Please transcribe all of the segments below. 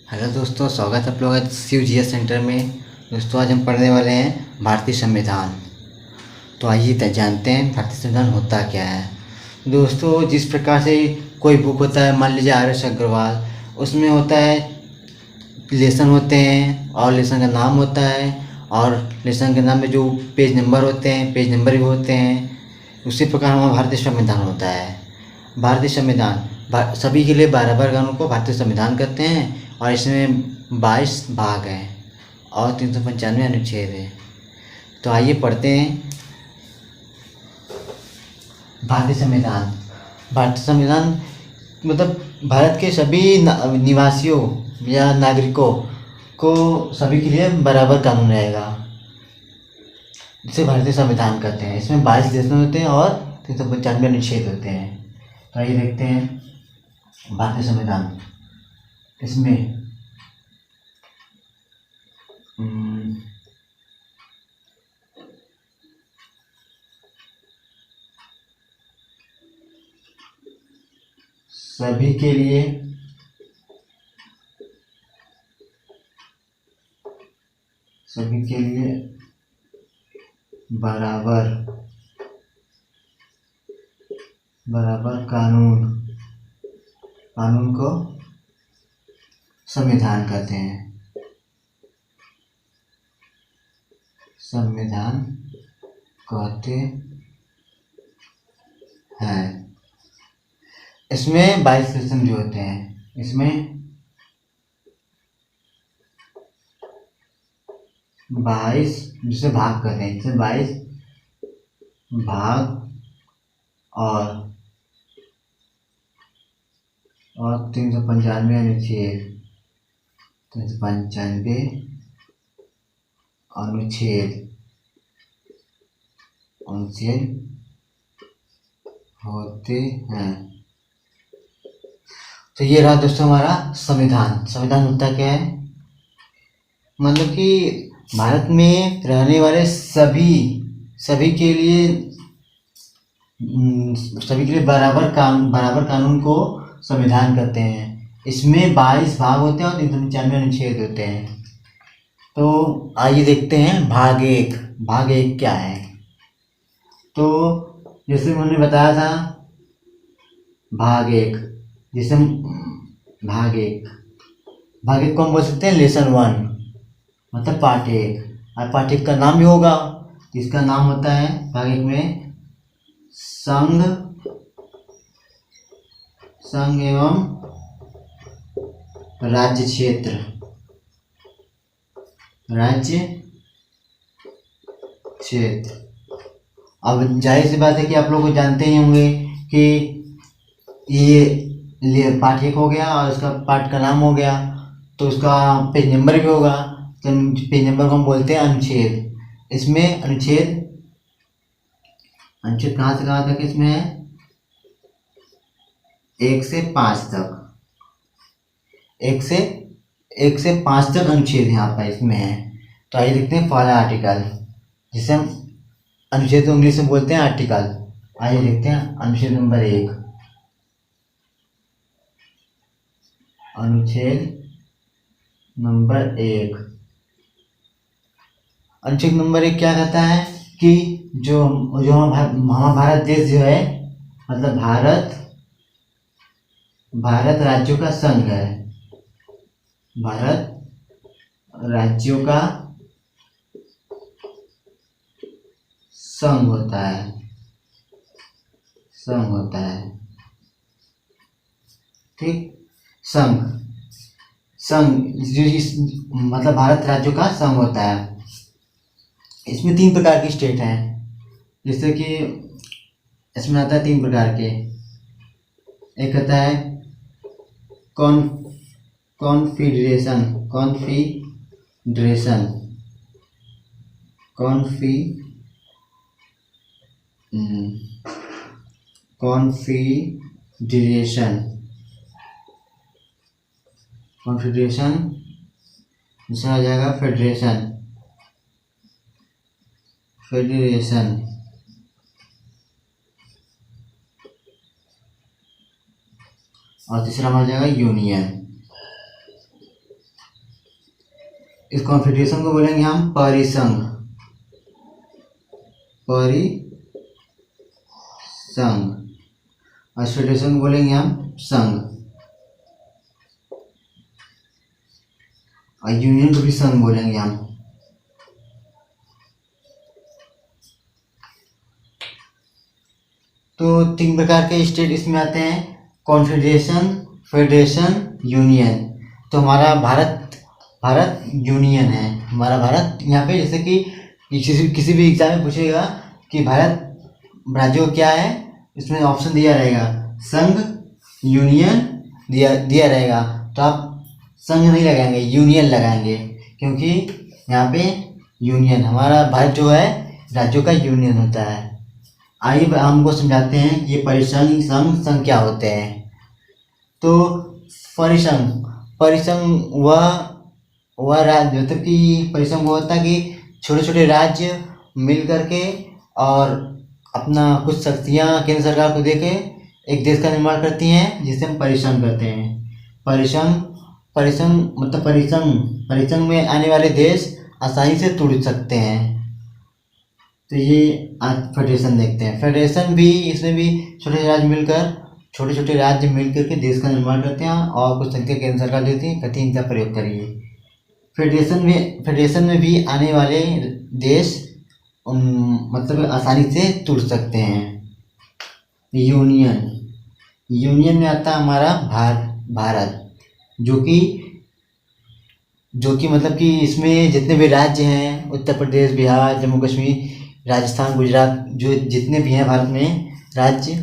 Hello दोस्तों, स्वागत है आप लोगों का शिव जी एस सेंटर में। दोस्तों, आज हम पढ़ने वाले हैं भारतीय संविधान। तो आइए जानते हैं भारतीय संविधान होता क्या है। दोस्तों, जिस प्रकार से कोई बुक होता है, मान लीजिए आर एस अग्रवाल, उसमें होता है लेसन होते हैं और लेसन का नाम होता है, और लेसन के नाम में जो पेज नंबर होते हैं, पेज नंबर भी होते हैं। उसी प्रकार हमारा भारतीय संविधान होता है। भारतीय संविधान सभी के लिए 12 कानून को भारतीय संविधान कहते हैं, और इसमें 22 भाग हैं और 395 अनुच्छेद हैं। तो आइए पढ़ते हैं भारतीय संविधान। भारतीय संविधान मतलब भारत के सभी निवासियों या नागरिकों को सभी के लिए बराबर कानून रहेगा, जिसे भारतीय संविधान कहते हैं। इसमें 22 लेसन होते हैं और 395 अनुच्छेद होते हैं। तो आइए देखते हैं भारतीय संविधान। इसमें सभी के लिए बराबर कानून को संविधान कहते हैं। संविधान कहते हैं। इसमें 22 सेक्शन जो होते हैं, इसमें 22 जिसे भाग करते हैं, इसमें 22 भाग और 395 अनुच्छेद, 395 अनुच्छेद होते हैं। तो ये रहा दोस्तों हमारा संविधान। संविधान होता क्या है, मतलब कि भारत में रहने वाले सभी के लिए बराबर कानून को संविधान कहते हैं। इसमें 22 भाग होते हैं और 395 अनुच्छेद होते हैं। तो आइए देखते हैं भाग एक क्या है। तो जैसे मैंने बताया था, भाग एक को हम बोल सकते हैं लेसन 1, मतलब पार्ट 1। और पार्ट 1 का नाम भी होगा, जिसका नाम होता है भाग 1 में संघ एवं राज्य क्षेत्र। अब जाहिर सी बात है कि आप लोग को जानते ही होंगे कि ये पार्ट 1 हो गया और उसका पार्ट का नाम हो गया, तो उसका पेज नंबर भी होगा। तो पेज नंबर को हम बोलते हैं अनुच्छेद। इसमें अनुच्छेद कहाँ से कहाँ तक इसमें है? 1 से 5 तक। 1 से 5 तक अनुच्छेद यहाँ पर इसमें है। तो आइए देखते हैं पहला आर्टिकल, जिसे हम अनुच्छेद को इंग्लिश में बोलते हैं आर्टिकल। आइए देखते हैं अनुच्छेद नंबर 1। अनुच्छेद नंबर 1 क्या कहता है कि जो हमारा भारत देश जो है, मतलब भारत राज्यों का संघ है। भारत राज्यों का संघ होता है। ठीक, संघ मतलब भारत राज्यों का संघ होता है। इसमें 3 प्रकार की स्टेट हैं, जैसे कि इसमें आता है 3 प्रकार के। एक आता है कॉन्फेडरेशन दूसरा आ जाएगा फेडरेशन। और तीसरा आ जाएगा यूनियन। इस कॉन्फेडरेशन को बोलेंगे हम परिसंघ। और इस फेडरेशन को बोलेंगे हम संघ, और यूनियन को भी संघ बोलेंगे हम। तो 3 प्रकार के स्टेट इसमें आते हैं, कॉन्फेडरेशन, फेडरेशन, यूनियन। तो हमारा भारत यूनियन है। हमारा भारत यहाँ पे जैसे कि किसी भी एग्जाम में पूछेगा कि भारत राज्यों क्या है, इसमें ऑप्शन दिया रहेगा संघ, यूनियन दिया रहेगा, तो आप संघ नहीं लगाएंगे, यूनियन लगाएंगे, क्योंकि यहाँ पे यूनियन, हमारा भारत जो है राज्यों का यूनियन होता है। आइए हमको समझाते हैं कि ये परिसंघ, संघ क्या होते हैं। तो परिसंघ वह राज्य, मतलब कि परिसंघ वो होता है कि छोटे छोटे राज्य मिल करके और अपना कुछ शक्तियाँ केंद्र सरकार को देके एक देश का निर्माण करती हैं, जिसे हम परिसंघ कहते हैं। परिसंघ मतलब परिसंघ में आने वाले देश आसानी से जुड़ सकते हैं। तो ये आज फेडरेशन देखते हैं। फेडरेशन भी, इसमें भी छोटे छोटे राज्य मिलकर के देश का निर्माण करते हैं और कुछ शक्तियाँ केंद्र सरकार देती है, कहती है इनका प्रयोग करिए। फेडरेशन में भी आने वाले देश मतलब आसानी से जुड़ सकते हैं। यूनियन में आता है हमारा भारत, जो कि मतलब कि इसमें जितने भी राज्य हैं, उत्तर प्रदेश, बिहार, जम्मू कश्मीर, राजस्थान, गुजरात, जो जितने भी हैं भारत में राज्य,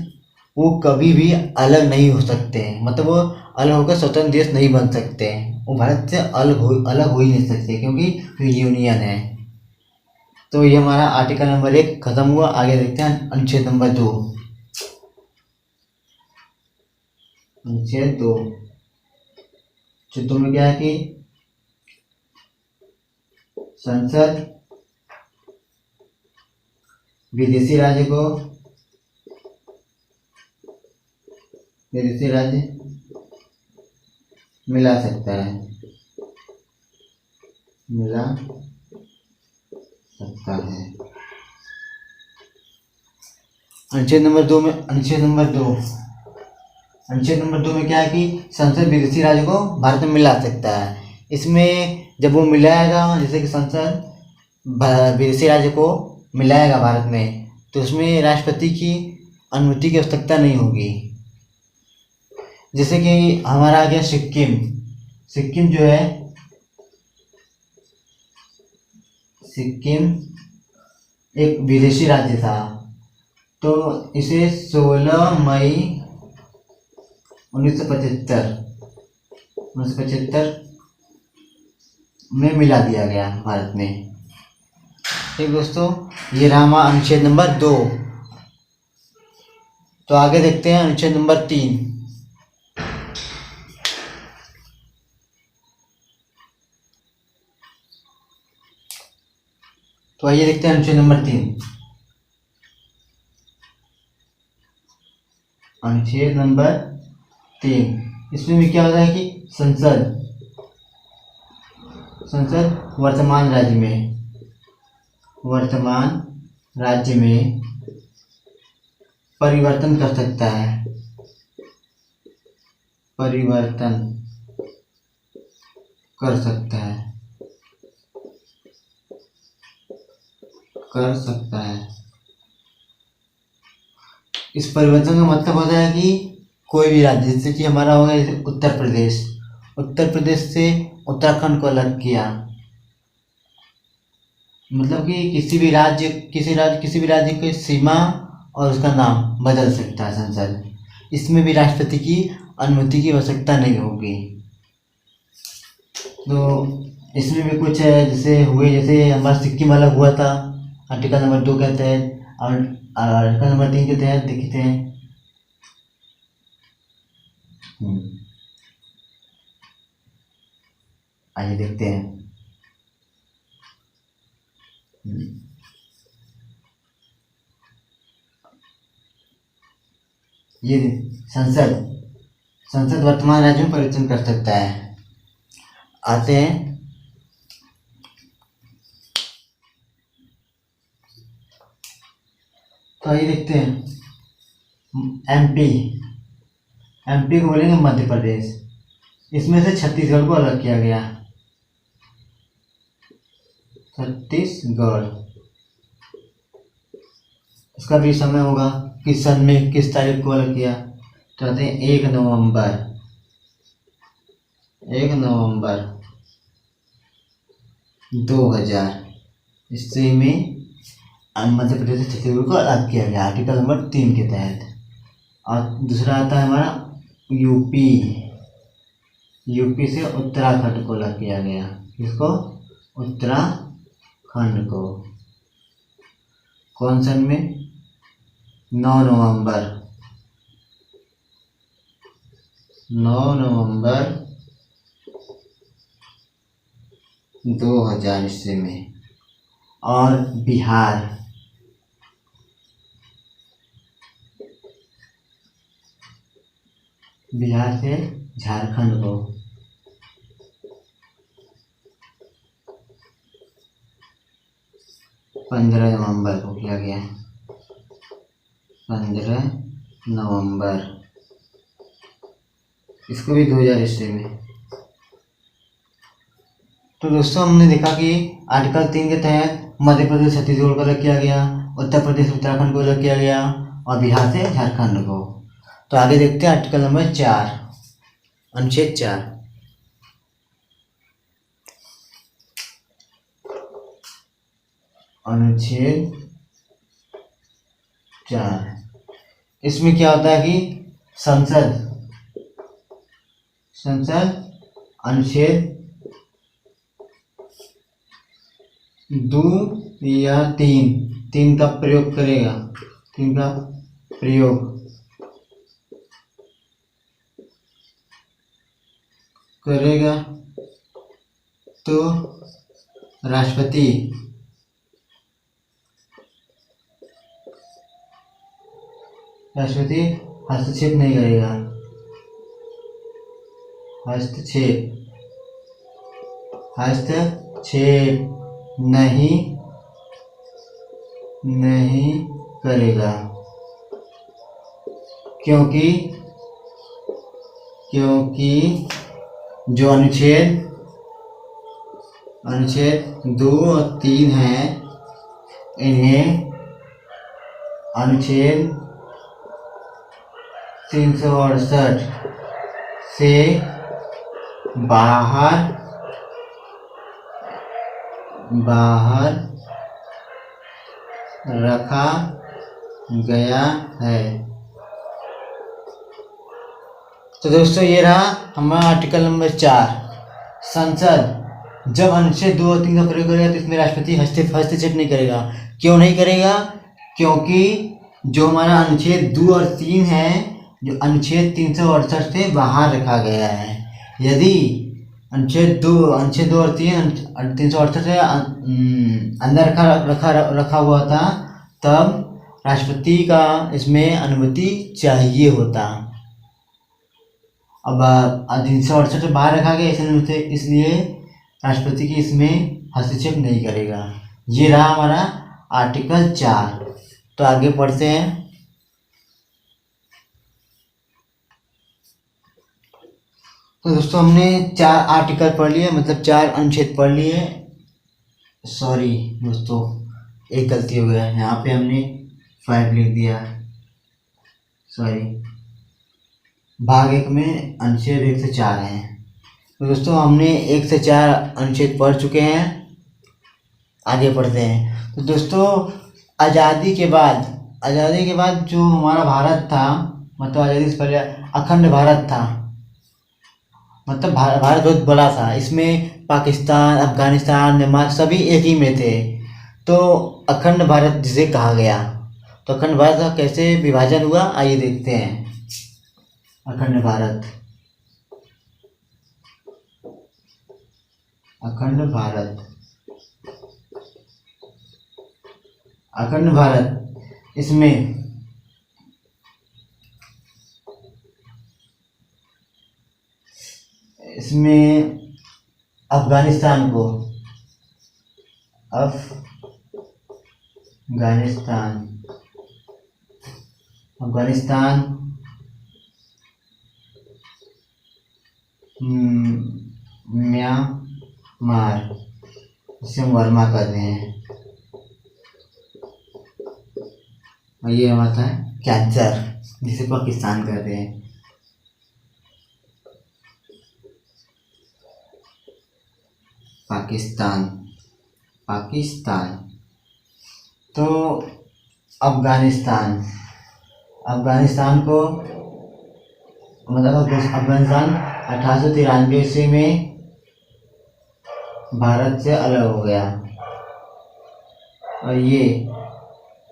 वो कभी भी अलग नहीं हो सकते हैं। मतलब वो अलग होकर स्वतंत्र देश नहीं बन सकते हैं, वो भारत से अलग हो ही नहीं सकते, क्योंकि यूनियन है। तो ये हमारा आर्टिकल नंबर 1 खत्म हुआ। आगे देखते हैं अनुच्छेद नंबर 2। अनुच्छेद 2 में क्या है कि संसद विदेशी राज्य मिला सकता है। अनुच्छेद नंबर 2 में क्या है कि संसद विदेशी राज्य को भारत में मिला सकता है। इसमें जब वो मिलाएगा, जैसे कि संसद विदेशी राज्य को मिलाएगा भारत में, तो उसमें राष्ट्रपति की अनुमति की आवश्यकता नहीं होगी। जैसे कि हमारा आ गया सिक्किम जो है, सिक्किम एक विदेशी राज्य था, तो इसे 16 मई 1975 में मिला दिया गया भारत में। ठीक दोस्तों, ये रहा अनुच्छेद नंबर 2। तो आगे देखते हैं अनुच्छेद नंबर 3। तो आइए देखते हैं अनुच्छेद नंबर 3। अनुच्छेद नंबर 3, इसमें भी क्या होता है कि संसद वर्तमान राज्य में परिवर्तन कर सकता है। इस परिवर्तन का मतलब होता है कि कोई भी राज्य, जैसे कि हमारा होगा उत्तर प्रदेश से उत्तराखंड को अलग किया, मतलब कि किसी भी राज्य की सीमा और उसका नाम बदल सकता है संसद। इसमें भी राष्ट्रपति की अनुमति की आवश्यकता नहीं होगी। तो इसमें भी कुछ है, जैसे हमारा सिक्किम अलग हुआ था आर्टिकल नंबर 2 के तहत, और आर्टिकल नंबर 3 के तहत देखते हैं। आइए देखते हैं। ये संसद वर्तमान राज्य में परिवर्तन कर सकता है। आते हैं तो आइए देखते हैं। एमपी, एमपी को बोलेंगे मध्य प्रदेश। इसमें से छत्तीसगढ़ को अलग किया गया। छत्तीसगढ़, इसका भी समय होगा किस सन में, किस तारीख को अलग किया। कहते हैं 1 नवंबर 2000 ईस्वी में मध्य प्रदेश से छत्तीसगढ़ को अलग किया गया आर्टिकल नंबर 3 के तहत। और दूसरा आता है हमारा यूपी, यूपी से उत्तराखंड को अलग किया गया। किसको? उत्तराखंड को। कौन सन में? 9 नवंबर 2000 ईस्वी में। और बिहार, बिहार से झारखंड को 15 नवंबर को किया गया। 15 नवंबर, इसको भी 2000 ईस्वी में। तो दोस्तों हमने देखा कि आर्टिकल 3 के तहत मध्य प्रदेश छत्तीसगढ़ को अलग किया गया, उत्तर प्रदेश उत्तराखंड को अलग किया गया और बिहार से झारखंड को। तो आगे देखते हैं आर्टिकल नंबर 4, अनुच्छेद 4। अनुच्छेद 4, इसमें क्या होता है कि संसद अनुच्छेद 2 या 3 का प्रयोग करेगा। 3 का प्रयोग करेगा तो राष्ट्रपति हस्तक्षेप नहीं करेगा। हस्तक्षेप नहीं करेगा, क्योंकि जो अनुच्छेद 2 और 3 हैं, इन्हें अनुच्छेद 368 से बाहर रखा गया है। तो दोस्तों ये रहा हमारा आर्टिकल नंबर 4। संसद जब अनुच्छेद 2 और 3 का प्रयोग करेगा तो इसमें राष्ट्रपति हस्तक्षेप नहीं करेगा। क्यों नहीं करेगा? क्योंकि जो हमारा अनुच्छेद 2 और 3 है, जो अनुच्छेद 368 से बाहर रखा गया है। यदि अनुच्छेद 2 और 3 368 से अंदर रखा हुआ था, तब राष्ट्रपति का इसमें अनुमति चाहिए होता। अब 368 से बाहर रखा गया, इसलिए राष्ट्रपति की इसमें हस्तक्षेप नहीं करेगा। ये रहा हमारा आर्टिकल 4। तो आगे पढ़ते हैं। तो दोस्तों हमने 4 आर्टिकल पढ़ लिए, मतलब 4 अनुच्छेद पढ़ लिए। सॉरी दोस्तों, एक गलती हो गया, यहाँ पे हमने 5 लिख दिया, सॉरी। भाग 1 में अनुच्छेद 1 से 4 हैं। तो दोस्तों हमने 1 से 4 अनुच्छेद पढ़ चुके हैं। आगे पढ़ते हैं। तो दोस्तों आज़ादी के बाद जो हमारा भारत था, मतलब आज़ादी से पहले अखंड भारत था, मतलब भारत बहुत बड़ा था। इसमें पाकिस्तान, अफगानिस्तान, नेपाल सभी एक ही में थे। तो अखंड भारत जिसे कहा गया। तो अखंड भारत का कैसे विभाजन हुआ, आइए देखते हैं। अखंड भारत इसमें अफगानिस्तान अफगानिस्तान म्यांमार, जिसे हम वर्मा कर रहे हैं, और ये हमारा था कैंसर, जिसे पाकिस्तान कर रहे हैं। पाकिस्तान, पाकिस्तान। तो अफगानिस्तान, अफगानिस्तान को मतलब अफगानिस्तान 1893 ईस्वी में भारत से अलग हो गया, और ये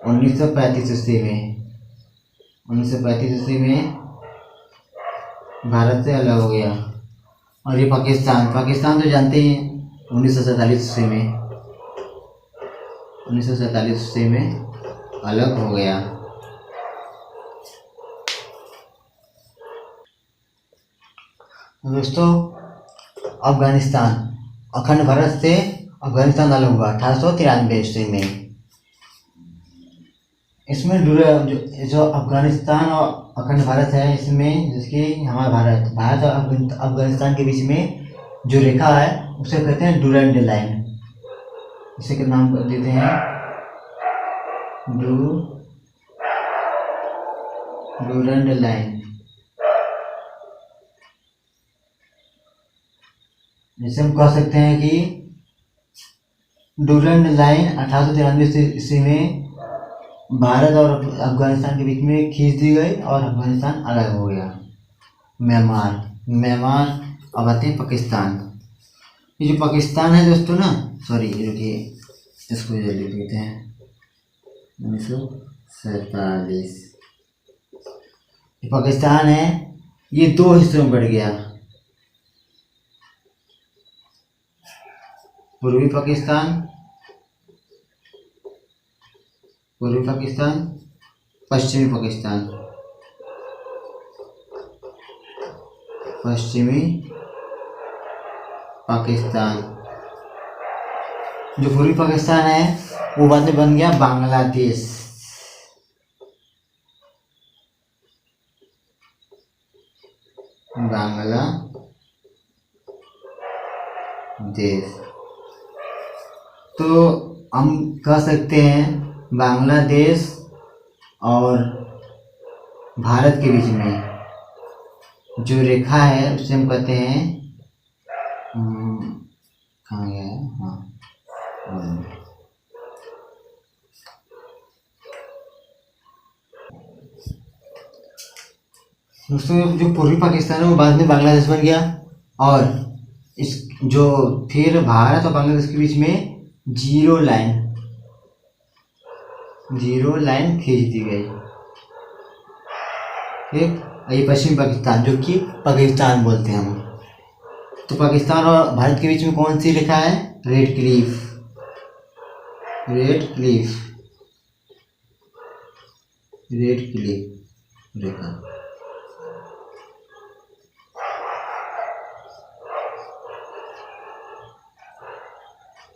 1935 ईस्वी में 1935 ईस्वी में भारत से अलग हो गया। और ये पाकिस्तान, पाकिस्तान तो जानते ही हैं 1947 ईस्वी में 1947 ईस्वी में अलग हो गया। दोस्तों, अफगानिस्तान अखंड भारत से अफगानिस्तान अलग हुआ 1893 ईस्वी में। इसमें जो अफगानिस्तान और अखंड भारत है, इसमें जिसकी हमारा भारत और अफगानिस्तान के बीच में जो रेखा है उसे कहते हैं डूरैंड लाइन। इसे क्या नाम देते हैं? डूरैंड लाइन। जैसे हम कह सकते हैं कि डूरैंड लाइन 1893 ईस्वी में भारत और अफगानिस्तान के बीच में खींच दी गई और अफगानिस्तान अलग हो गया। म्यांमार अब आते हैं पाकिस्तान। ये जो पाकिस्तान है दोस्तों ना, सॉरी रुकिए, इसको जल्दी देते हैं 1947। पाकिस्तान है, ये दो हिस्सों में बढ़ गया। पूर्वी पाकिस्तान, पश्चिमी पाकिस्तान, जो पूर्वी पाकिस्तान है वो बाद में बन गया बांग्लादेश। तो हम कह सकते हैं बांग्लादेश और भारत के बीच में जो रेखा है उसे हम कहते हैं कहाँ गया है? हाँ, दोस्तों, जो पूर्वी पाकिस्तान है वो बाद में बांग्लादेश बन गया, और इस जो फिर भारत और बांग्लादेश के बीच में जीरो लाइन खींच दी गई। ठीक, ये पश्चिमी पाकिस्तान, जो कि पाकिस्तान बोलते हैं हम। तो पाकिस्तान और भारत के बीच में कौन सी रेखा है? रेड क्लिफ रेखा।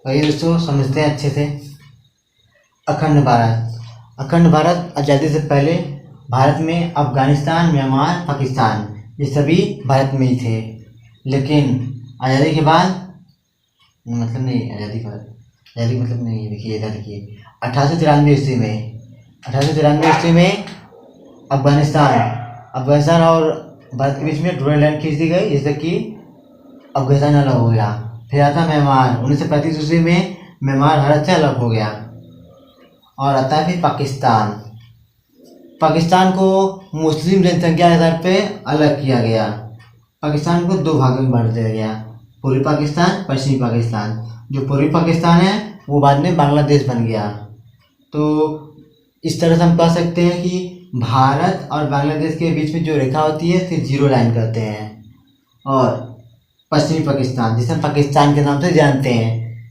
आइए दोस्तों समझते हैं अच्छे से। अखंड भारत आज़ादी से पहले भारत में अफगानिस्तान, म्यांमार, पाकिस्तान ये सभी भारत में ही थे, लेकिन आज़ादी के बाद मतलब नहीं, आज़ादी मतलब नहीं, देखिए इधर देखिए 1893 ईस्वी में अफगानिस्तान और भारत के बीच में डूरैंड लाइन खींच दी गई, जिससे कि अफगानिस्तान अलग हो गया। फिर आता म्यांमार, 1935 ईस्वी में म्यांमार भारत से अलग हो गया। और आता है फिर पाकिस्तान को मुस्लिम जनसंख्या के आधार पे अलग किया गया। पाकिस्तान को दो भागों में बांट दिया गया, पूर्वी पाकिस्तान, पश्चिमी पाकिस्तान। जो पूर्वी पाकिस्तान है वो बाद में बांग्लादेश बन गया। तो इस तरह से हम कह सकते हैं कि भारत और बांग्लादेश के बीच में जो रेखा होती है उसे जीरो लाइन कहते हैं। और पश्चिमी पाकिस्तान, जिसे हम पाकिस्तान के नाम से जानते हैं,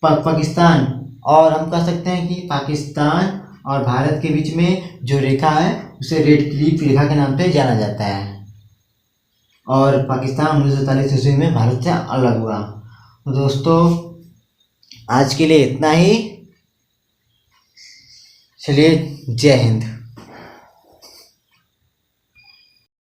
पाकिस्तान, और हम कह सकते हैं कि पाकिस्तान और भारत के बीच में जो रेखा है उसे रेड क्लिफ रेखा के नाम से जाना जाता है। और पाकिस्तान 1947 ईस्वी में भारत से अलग हुआ। तो दोस्तों आज के लिए इतना ही। चलिए, जय हिंद।